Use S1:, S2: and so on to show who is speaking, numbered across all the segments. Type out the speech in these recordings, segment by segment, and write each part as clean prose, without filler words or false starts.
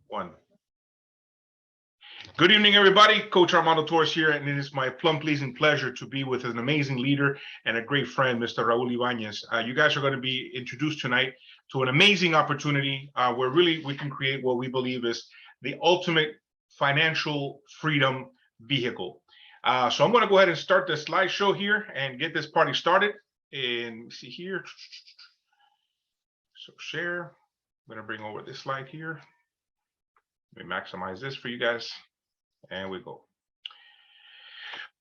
S1: One. Good evening, everybody. Coach Armando Torres here, and it is my plum-pleasing pleasure to be with an amazing leader and a great friend, Mr. Raul Ibanez. You guys are going to be introduced tonight to an amazing opportunity where really we can create what we believe is the ultimate financial freedom vehicle. So I'm going to go ahead and start the slideshow here and get this party started. And see here. So share. I'm going to bring over this slide here. Let me maximize this for you guys. And we go.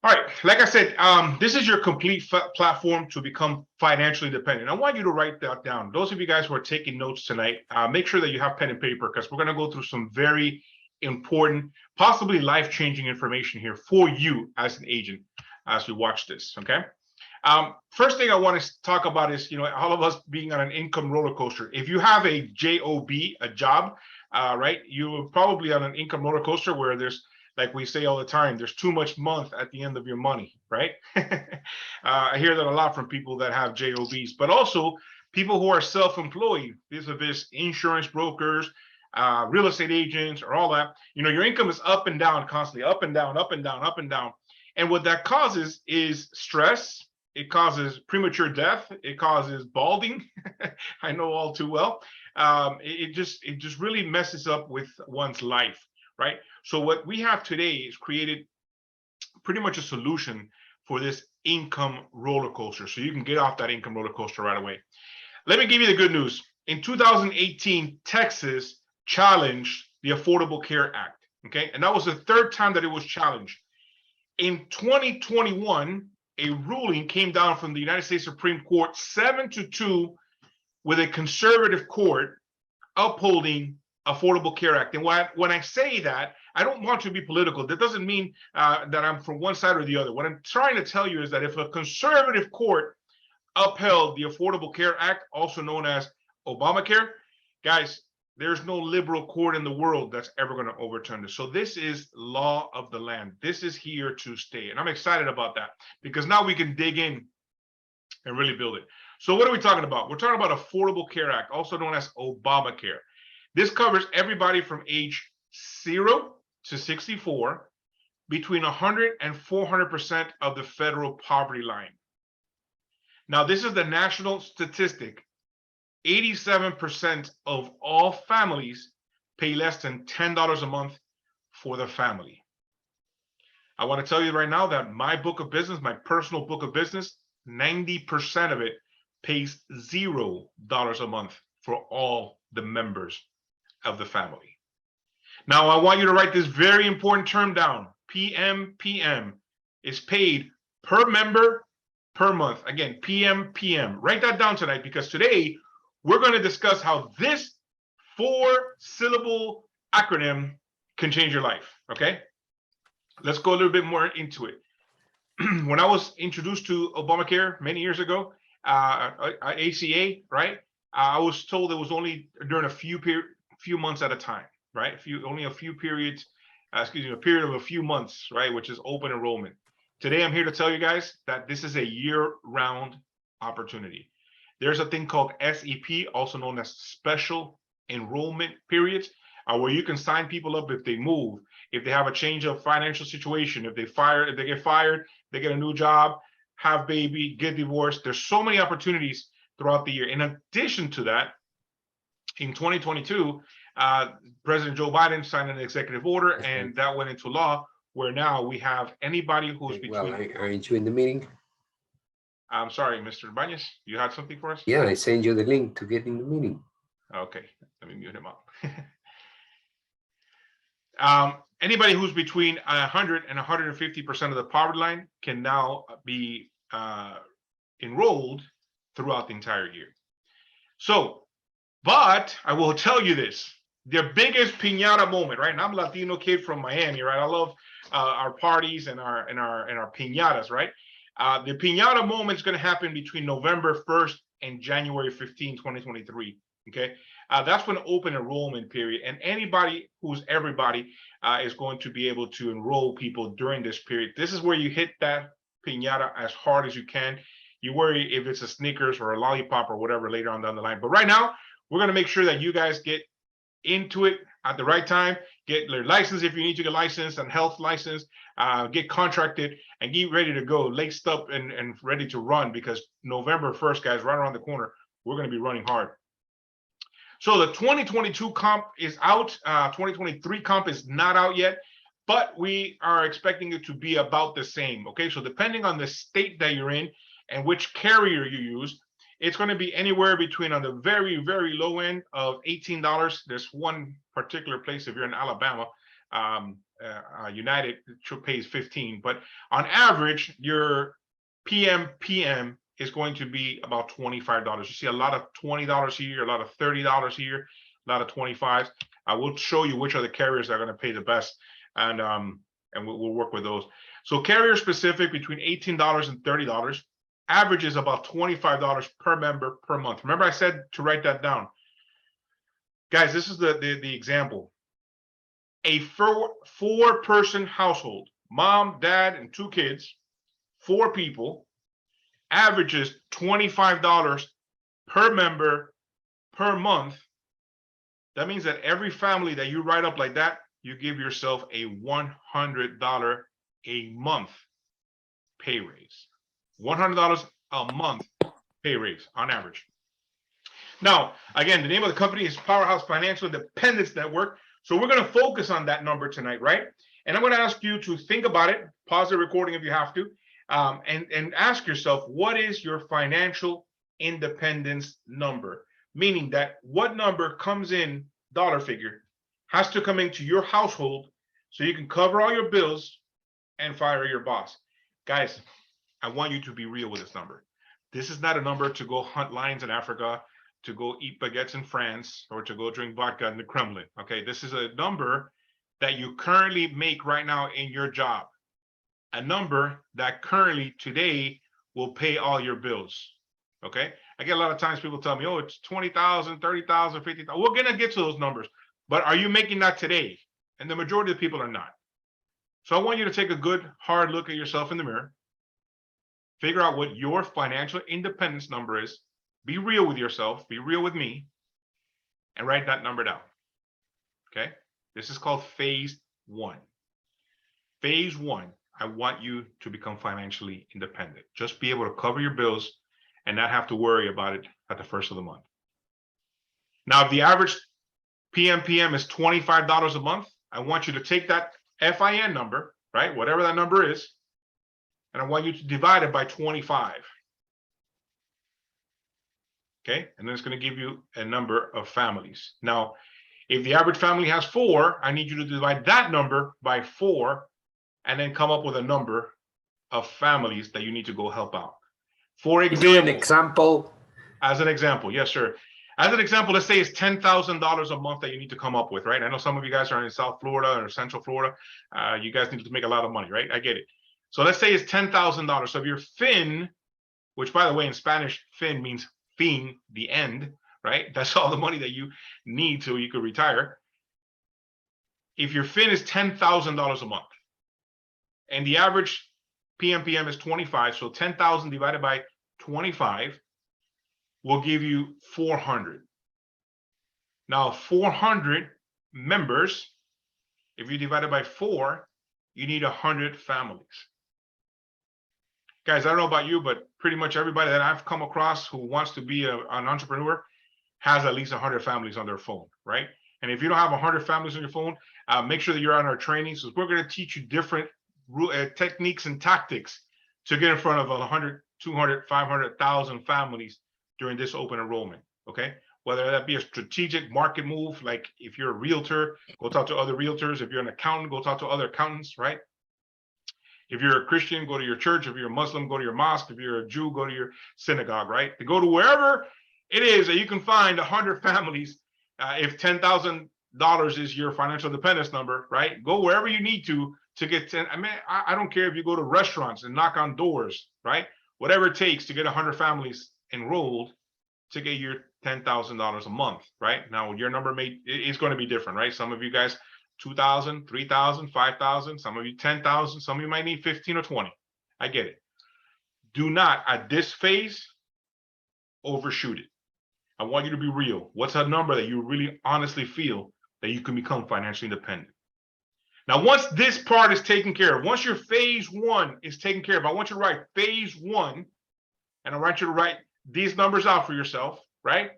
S1: All right, like I said, this is your complete platform to become financially independent. I want you to write that down. Those of you guys who are taking notes tonight, make sure that you have pen and paper because we're going to go through some very important, possibly life-changing information here for you as an agent as we watch this, okay? First thing I want to talk about is, all of us being on an income roller coaster. If you have a job, right, you're probably on an income roller coaster where there's, like we say all the time, there's too much month at the end of your money, right? I hear that a lot from people that have jobs, but also people who are self-employed, vis-a-vis insurance brokers, real estate agents, or all that. Your income is up and down constantly, up and down, up and down, up and down. And what that causes is stress. It causes premature death. It causes balding. I know all too well. It just really messes up with one's life, right? So what we have today is created pretty much a solution for this income roller coaster. So you can get off that income roller coaster right away. Let me give you the good news. In 2018, Texas challenged the Affordable Care Act, okay? And that was the third time that it was challenged. In 2021, a ruling came down from the United States Supreme Court 7-2 with a conservative court upholding Affordable Care Act. And when I say that, I don't want to be political. That doesn't mean that I'm from one side or the other. What I'm trying to tell you is that if a conservative court upheld the Affordable Care Act, also known as Obamacare, guys, there's no liberal court in the world that's ever going to overturn this. So this is law of the land. This is here to stay. And I'm excited about that because now we can dig in and really build it. So what are we talking about? We're talking about Affordable Care Act, also known as Obamacare. This covers everybody from age 0 to 64, between 100 and 400% of the federal poverty line. Now, this is the national statistic. 87% of all families pay less than $10 a month for their family. I want to tell you right now that my book of business, my personal book of business, 90% of it pays $0 a month for all the members of the family. Now, I want you to write this very important term down. PMPM is paid per member per month. Again, PMPM. Write that down tonight because today we're going to discuss how this 4-syllable acronym can change your life, okay? Let's go a little bit more into it. When I was introduced to Obamacare many years ago, ACA, right? I was told it was only during a few months at a time, right? Only a few periods, a period of a few months, right? Which is open enrollment. Today, I'm here to tell you guys that this is a year-round opportunity. There's a thing called SEP, also known as special enrollment periods, where you can sign people up if they move, if they have a change of financial situation, if they get fired, they get a new job, have baby, get divorced. There's so many opportunities throughout the year. In addition to that, in 2022, President Joe Biden signed an executive order, and that went into law, where now we have anybody who's between.
S2: Well, aren't you in the meeting?
S1: I'm sorry, Mr. Ibanez, you had something for us?
S2: Yeah, I sent you the link to get in the meeting.
S1: Okay, let me mute him up. Anybody who's between 100 and 150% of the poverty line can now be enrolled throughout the entire year. So, but I will tell you this, the biggest piñata moment, right? And I'm a Latino kid from Miami, right? I love our parties and our piñatas, right? The piñata moment is going to happen between November 1st and January 15, 2023. Okay, that's when open enrollment period, and anybody who's everybody is going to be able to enroll people during this period. This is where you hit that piñata as hard as you can. You worry if it's a Snickers or a lollipop or whatever later on down the line. But right now, we're going to make sure that you guys get into it at the right time. Get your license if you need to get licensed and health license. Get contracted and get ready to go, laced up and ready to run, because November 1st, guys, right around the corner, we're going to be running hard. So the 2022 comp is out. 2023 comp is not out yet, but we are expecting it to be about the same. Okay, so depending on the state that you're in and which carrier you use, it's going to be anywhere between, on the very, very low end, of $18. There's one particular place, if you're in Alabama, United pays 15, but on average, your PM is going to be about $25. You see a lot of $20 here, a lot of $30 here, a lot of 25s. I will show you which are the carriers that are going to pay the best, and we'll work with those. So carrier specific, between $18 and $30. Average is about $25 per member per month. Remember, I said to write that down. Guys, this is the example. A four-person household, mom, dad, and 2 kids, 4 people, averages $25 per member per month. That means that every family that you write up like that, you give yourself a $100 a month pay raise. $100 a month pay raise on average. Now, again, the name of the company is Powerhouse Financial Independence Network. So we're going to focus on that number tonight, right? And I'm going to ask you to think about it, pause the recording if you have to, and ask yourself, what is your financial independence number? Meaning that what number comes in, dollar figure, has to come into your household so you can cover all your bills and fire your boss. Guys, I want you to be real with this number. This is not a number to go hunt lions in Africa, to go eat baguettes in France, or to go drink vodka in the Kremlin. Okay, this is a number that you currently make right now in your job. A number that currently today will pay all your bills. Okay, I get a lot of times people tell me, oh, it's 20,000, 30,000, 50,000. We're gonna get to those numbers, but are you making that today? And the majority of the people are not. So I want you to take a good hard look at yourself in the mirror. Figure out what your financial independence number is. Be real with yourself, be real with me, and write that number down. Okay? This is called phase 1. Phase 1, I want you to become financially independent. Just be able to cover your bills and not have to worry about it at the first of the month. Now, if the average PM is $25 a month, I want you to take that FIN number, right? Whatever that number is, and I want you to divide it by 25. Okay, and then it's going to give you a number of families. Now, if the average family has 4, I need you to divide that number by 4 and then come up with a number of families that you need to go help out. For example,
S2: Give me an example.
S1: As an example, yes, sir. As an example, let's say it's $10,000 a month that you need to come up with, right? I know some of you guys are in South Florida or Central Florida. You guys need to make a lot of money, right? I get it. So let's say it's $10,000. So if your fin, which by the way, in Spanish, fin means fin, the end, right? That's all the money that you need so you could retire. If your fin is $10,000 a month and the average PM is 25, so 10,000 divided by 25 will give you 400. Now, 400 members, if you divide it by 4, you need 100 families. Guys, I don't know about you, but pretty much everybody that I've come across who wants to be an entrepreneur has at least 100 families on their phone, right? And if you don't have 100 families on your phone, make sure that you're on our training. So we're going to teach you different techniques and tactics to get in front of 100, 200, 500,000 families during this open enrollment, okay? Whether that be a strategic market move, like if you're a realtor, go talk to other realtors. If you're an accountant, go talk to other accountants, right? If you're a Christian, go to your church. If you're a Muslim, go to your mosque. If you're a Jew, go to your synagogue, right? To go to wherever it is that you can find 100 families. If $10,000 is your financial dependence number, right? Go wherever you need to get 10. I mean, I don't care if you go to restaurants and knock on doors, right? Whatever it takes to get 100 families enrolled to get your $10,000 a month, right? Now, your number is going to be different, right? Some of you guys, 2,000, 3,000, 5,000, some of you 10,000, some of you might need 15 or 20. I get it. Do not, at this phase, overshoot it. I want you to be real. What's a number that you really honestly feel that you can become financially independent. Now, once this part is taken care of, once your phase one is taken care of, I want you to write phase one, and I want you to write these numbers out for yourself, right?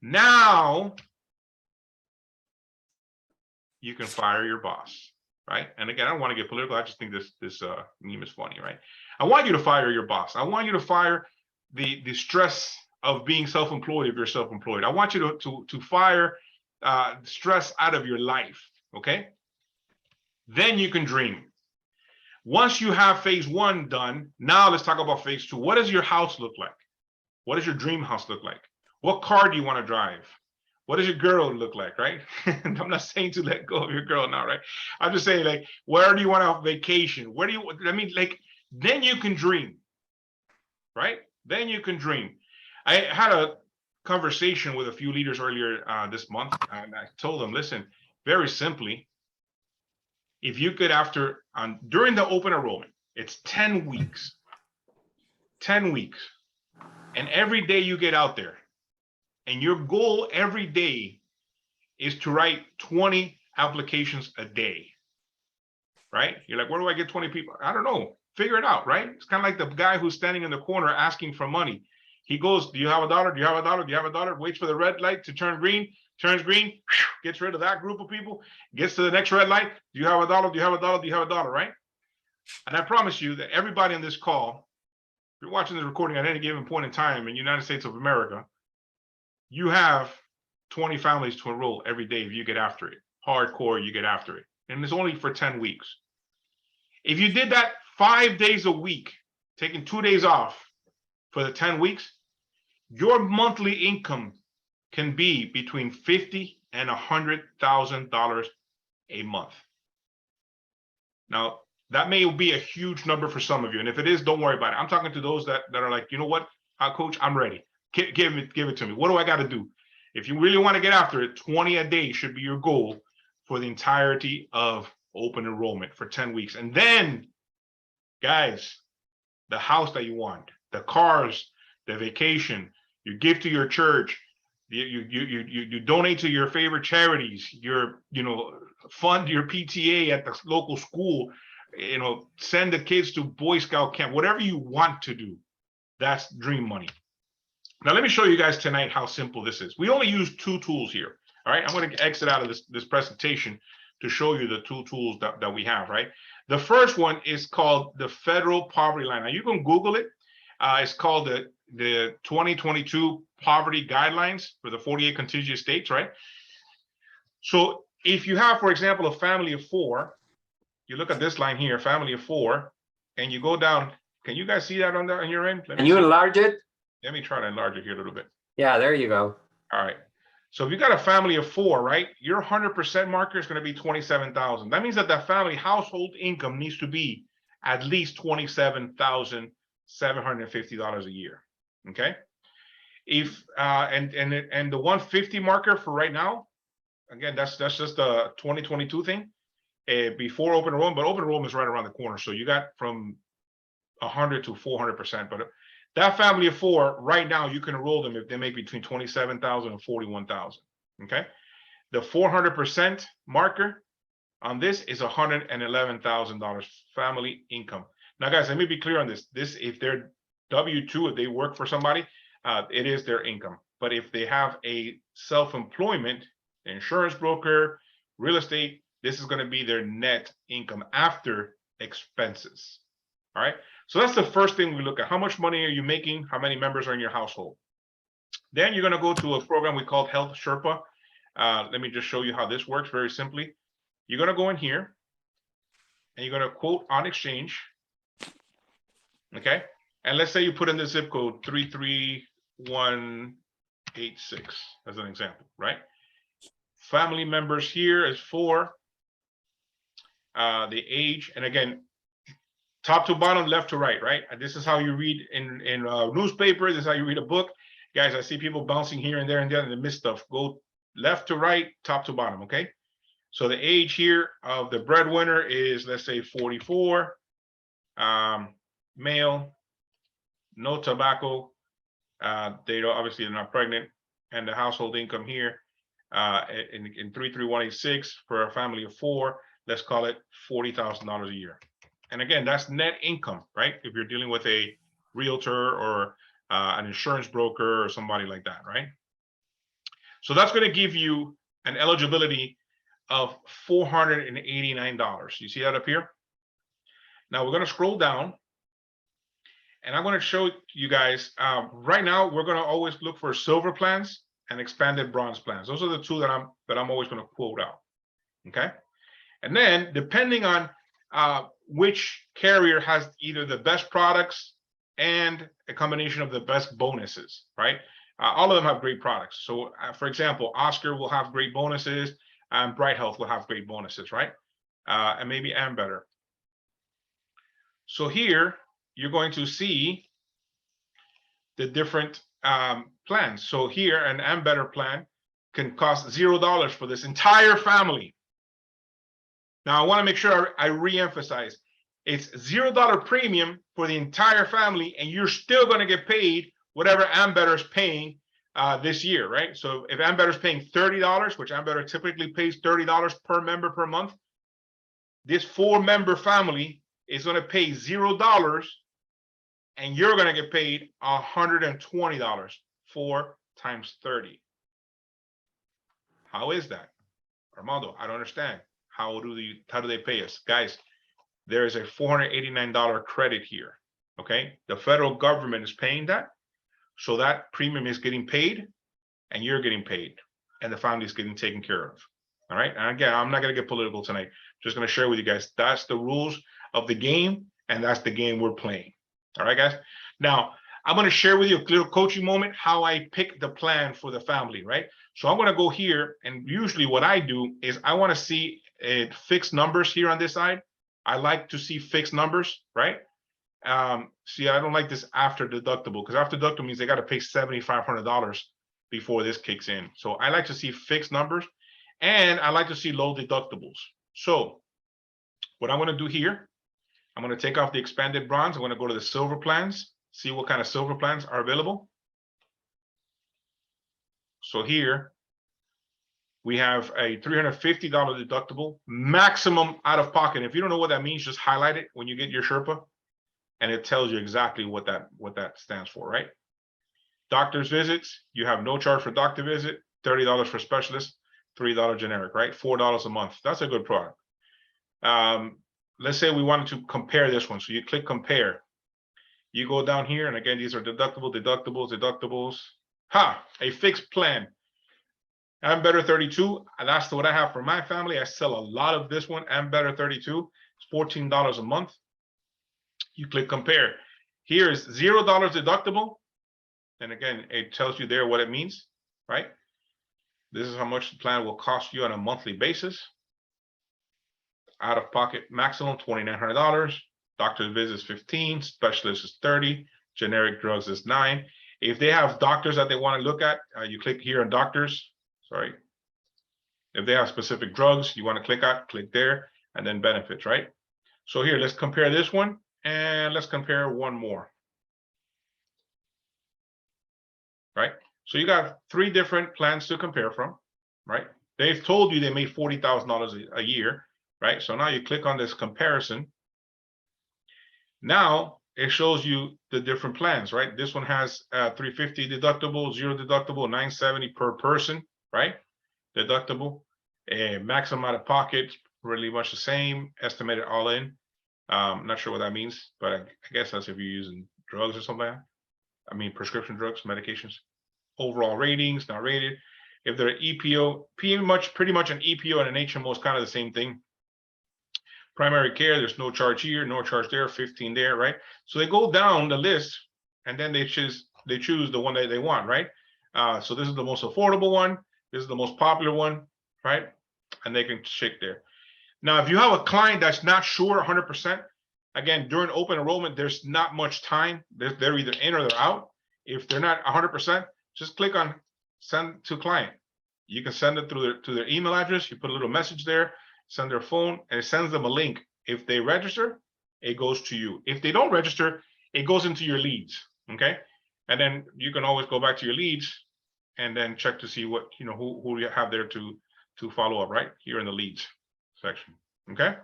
S1: Now, you can fire your boss, right? And again, I don't want to get political. I just think this meme is funny, right? I want you to fire your boss. I want you to fire the stress of being self-employed if you're self-employed. I want you to fire stress out of your life, okay? Then you can dream. Once you have phase one done, now let's talk about phase two. What does your house look like? What does your dream house look like? What car do you want to drive? What does your girl look like, right? And I'm not saying to let go of your girl now, right? I'm just saying, like, where do you want to vacation? Where do you, I mean, like, then you can dream, right? Then you can dream. I had a conversation with a few leaders earlier this month, and I told them, listen, very simply, if you could, during the open enrollment, it's 10 weeks, 10 weeks. And every day you get out there, and your goal every day is to write 20 applications a day, right? You're like, where do I get 20 people? I don't know. Figure it out, right? It's kind of like the guy who's standing in the corner asking for money. He goes, do you have a dollar? Do you have a dollar? Do you have a dollar? Waits for the red light to turn green, turns green, gets rid of that group of people, gets to the next red light. Do you have a dollar? Do you have a dollar? Do you have a dollar, right? And I promise you that everybody on this call, if you're watching this recording at any given point in time in the United States of America, you have 20 families to enroll every day if you get after it. Hardcore, you get after it. And it's only for 10 weeks. If you did that 5 days a week, taking 2 days off for the 10 weeks, your monthly income can be between $50,000 and $100,000 a month. Now, that may be a huge number for some of you. And if it is, don't worry about it. I'm talking to those that are like, you know what, coach, I'm ready. Give it to me. What do I got to do? If you really want to get after it, 20 a day should be your goal for the entirety of open enrollment for 10 weeks. And then, guys, the house that you want, the cars, the vacation, you give to your church, you donate to your favorite charities, fund your PTA at the local school, send the kids to Boy Scout camp, whatever you want to do, that's dream money. Now, let me show you guys tonight how simple this is. We only use 2 tools here. All right, I'm going to exit out of this presentation to show you the 2 tools that we have, right? The first one is called the Federal Poverty Line. Now, you can Google it. It's called the 2022 Poverty Guidelines for the 48 contiguous states, right? So if you have, for example, a family of 4, you look at this line here, family of 4, and you go down. Can you guys see that on your end?
S2: Can you enlarge it?
S1: Let me try to enlarge it here a little bit.
S2: Yeah, there you go.
S1: All right. So if you got a family of 4, right, your 100% marker is going to be 27,000. That means that family household income needs to be at least $27,750 a year. Okay. If and the 150 marker for right now, again, that's just the 2022 thing. Before open enrollment, but open enrollment is right around the corner. So you got from 100 to 400%. But that family of 4, right now, you can enroll them if they make between 27,000 and 41,000. Okay, the 400% marker on this is $111,000 family income. Now, guys, let me be clear on this. If they're W-2, if they work for somebody, it is their income. But if they have a self-employment, insurance broker, real estate, this is going to be their net income after expenses. All right. So that's the first thing we look at. How much money are you making? How many members are in your household? Then you're going to go to a program we call Health Sherpa. Let me just show you how this works very simply. You're going to go in here and you're going to quote on exchange. Okay. And let's say you put in the zip code 33186 as an example, right? Family members here is 4. The age, and again, top to bottom, left to right, right? And this is how you read in newspaper. This is how you read a book. Guys, I see people bouncing here and there and they miss stuff. Go left to right, top to bottom, okay? So the age here of the breadwinner is, let's say, 44, male, no tobacco. Obviously they're not pregnant. And the household income here in 33186 for a family of 4, let's call it $40,000 a year. And again, that's net income, right? If you're dealing with a realtor or an insurance broker or somebody like that, right? So that's going to give you an eligibility of $489. You see that up here? Now we're going to scroll down, and I'm going to show you guys. Right now, we're going to always look for silver plans and expanded bronze plans. Those are the two that I'm always going to quote out. Okay, and then depending on which carrier has either the best products and a combination of the best bonuses, right? All of them have great products. So, for example, Oscar will have great bonuses, and Bright Health will have great bonuses, right? And maybe Ambetter. So here you're going to see the different plans. So here an Ambetter plan can cost $0 for this entire family. Now I want to make sure I re-emphasize, it's $0 premium for the entire family, and you're still going to get paid whatever Ambetter is paying this year, right? So if Ambetter is paying $30, which Ambetter typically pays $30 per member per month, this 4-member family is going to pay $0, and you're going to get paid $120. 4 times 30. How is that, Armando? I don't understand. How do they pay us, guys? There is a $489 credit here. Okay, the federal government is paying that, so that premium is getting paid, and you're getting paid, and the family is getting taken care of. All right, and again, I'm not going to get political tonight. Just going to share with you guys that's the rules of the game, and that's the game we're playing. All right, guys. Now I'm going to share with you a little coaching moment how I pick the plan for the family. Right. So I'm going to go here, and usually what I do is I want to see fixed numbers here on this side. I like to see fixed numbers, right? See, I don't like this after deductible, because after deductible means they got to pay $7,500 before this kicks in. So I like to see fixed numbers, and I like to see low deductibles. So what I'm going to do here, I'm going to take off the expanded bronze. I'm going to go to the silver plans, see what kind of silver plans are available. So here we have a $350 deductible, maximum out of pocket. If you don't know what that means, just highlight it when you get your Sherpa, and it tells you exactly what that stands for, right? Doctor's visits, you have no charge for doctor visit, $30 for specialist, $3 generic, right? $4 a month. That's a good product. Let's say we wanted to compare this one. So you click compare. You go down here, and again, these are deductibles. A fixed plan. Ambetter 32, that's what I have for my family. I sell a lot of this one. Ambetter 32, it's $14 a month. You click compare. Here is $0 deductible. And again, it tells you there what it means, right? This is how much the plan will cost you on a monthly basis. Out of pocket maximum $2,900. Doctor's visits 15, specialist is 30, generic drugs is 9. If they have doctors that they want to look at, you click here on doctors. Sorry. If they have specific drugs you want to click there, and then benefits, right? So here, let's compare this one, and let's compare one more. Right? So you got 3 different plans to compare from, right? They've told you they made $40,000 a year, right? So now you click on this comparison. Now it shows you the different plans, right? This one has $350 deductible, 0 deductible, $970 per person, right? Deductible, a maximum out of pocket, really much the same, estimated all in. Not sure what that means, but I guess that's if you're using drugs or something like that. I mean, prescription drugs, medications. Overall ratings, not rated. If they're EPO, pretty much an EPO and an HMO is kind of the same thing. Primary care, there's no charge here, no charge there, 15 there, right? So they go down the list, and then they choose the one that they want, right? So this is the most affordable one. This is the most popular one, right? And they can check there. Now, if you have a client that's not sure 100%, again, during open enrollment, there's not much time. They're either in or they're out. If they're not 100%, just click on send to client. You can send it to their email address. You put a little message there, send their phone, and it sends them a link. If they register, it goes to you. If they don't register, it goes into your leads, okay? And then you can always go back to your leads and then check to see what, who you have there to follow up, right? Here in the leads section, okay?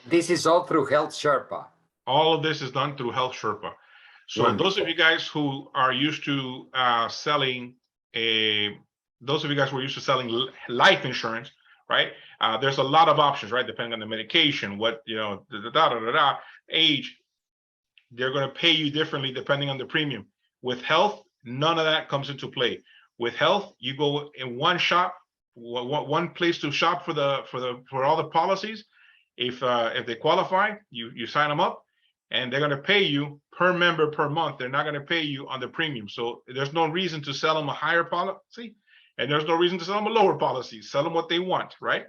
S2: This is all through Health Sherpa.
S1: All of this is done through Health Sherpa. So
S2: Wonderful.
S1: those of you guys who are used to selling life insurance, right? There's a lot of options, right? Depending on the medication, what, age, they're going to pay you differently depending on the premium. With health, none of that comes into play. With health, you go in one shop, one place to shop for all the policies. If they qualify, you sign them up, and they're going to pay you per member per month. They're not going to pay you on the premium. So there's no reason to sell them a higher policy, and there's no reason to sell them a lower policy. Sell them what they want, right?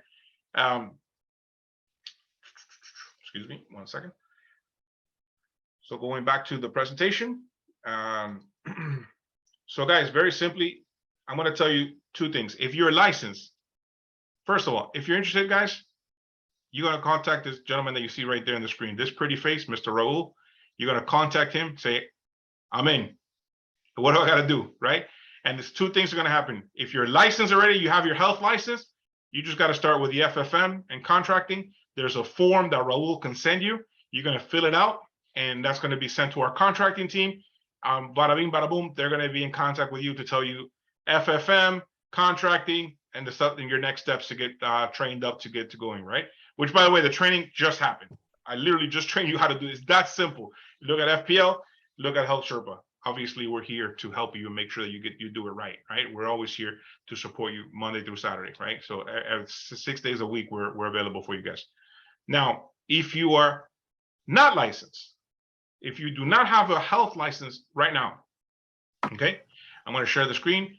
S1: Excuse me, 1 second. So going back to the presentation. So guys, very simply, I'm going to tell you two things. If you're licensed, first of all, if you're interested, guys, you're going to contact this gentleman that you see right there on the screen, this pretty face, Mr. Raul. You're going to contact him, say, I'm in. What do I got to do, right? And there's two things are going to happen. If you're licensed already, you have your health license, you just got to start with the FFM and contracting. There's a form that Raul can send you. You're going to fill it out, and that's going to be sent to our contracting team. Bada bing, bada boom. They're going to be in contact with you to tell you FFM, contracting, and the stuff in your next steps to get trained up to get to going, right? Which, by the way, the training just happened. I literally just trained you how to do this. That simple. You look at FPL, look at Health Sherpa. Obviously, we're here to help you and make sure that you do it right, right? We're always here to support you Monday through Saturday, right? So 6 days a week, we're available for you guys. Now, if you are not licensed, if you do not have a health license right now, okay, I'm going to share the screen.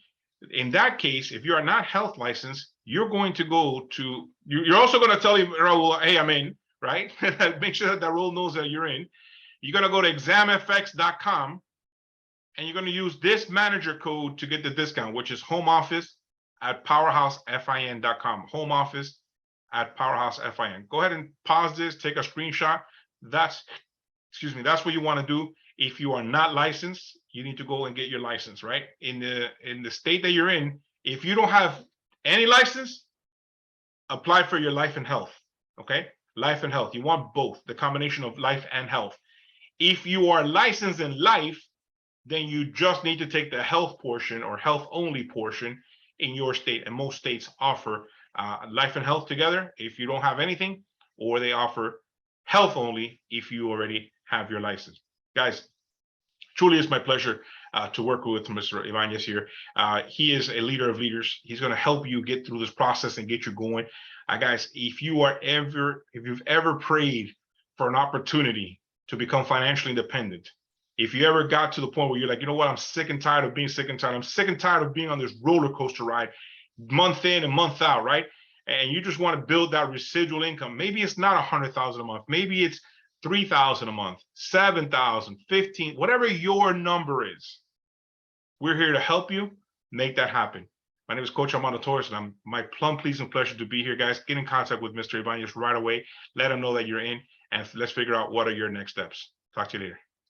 S1: In that case, if you are not health licensed, you're going to go to, you're also going to tell him, Raul, hey, I'm in, right? Make sure that Raul knows that you're in. You're going to go to examfx.com, and you're going to use this manager code to get the discount, which is home office at powerhousefin.com. Home office at powerhousefin. Go ahead and pause this, take a screenshot. That's what you want to do. If you are not licensed, you need to go and get your license, right? In the state that you're in, if you don't have any license, apply for your life and health, okay? Life and health. You want both, the combination of life and health. If you are licensed in life, then you just need to take the health portion or health only portion in your state. And most states offer life and health together if you don't have anything, or they offer health only if you already have your license. Guys, truly it's my pleasure to work with Mr. Ibanez here. He is a leader of leaders. He's going to help you get through this process and get you going. Guys, if you've ever prayed for an opportunity to become financially independent, if you ever got to the point where you're like, you know what, I'm sick and tired of being sick and tired. I'm sick and tired of being on this roller coaster ride, month in and month out, right? And you just want to build that residual income. Maybe it's not 100,000 a month. Maybe it's 3,000 a month, 7,000, 15, whatever your number is. We're here to help you make that happen. My name is Coach Armando Torres, and I'm my plum pleasing pleasure to be here, guys. Get in contact with Mr. Ibanez right away. Let him know that you're in, and let's figure out what are your next steps. Talk to you later.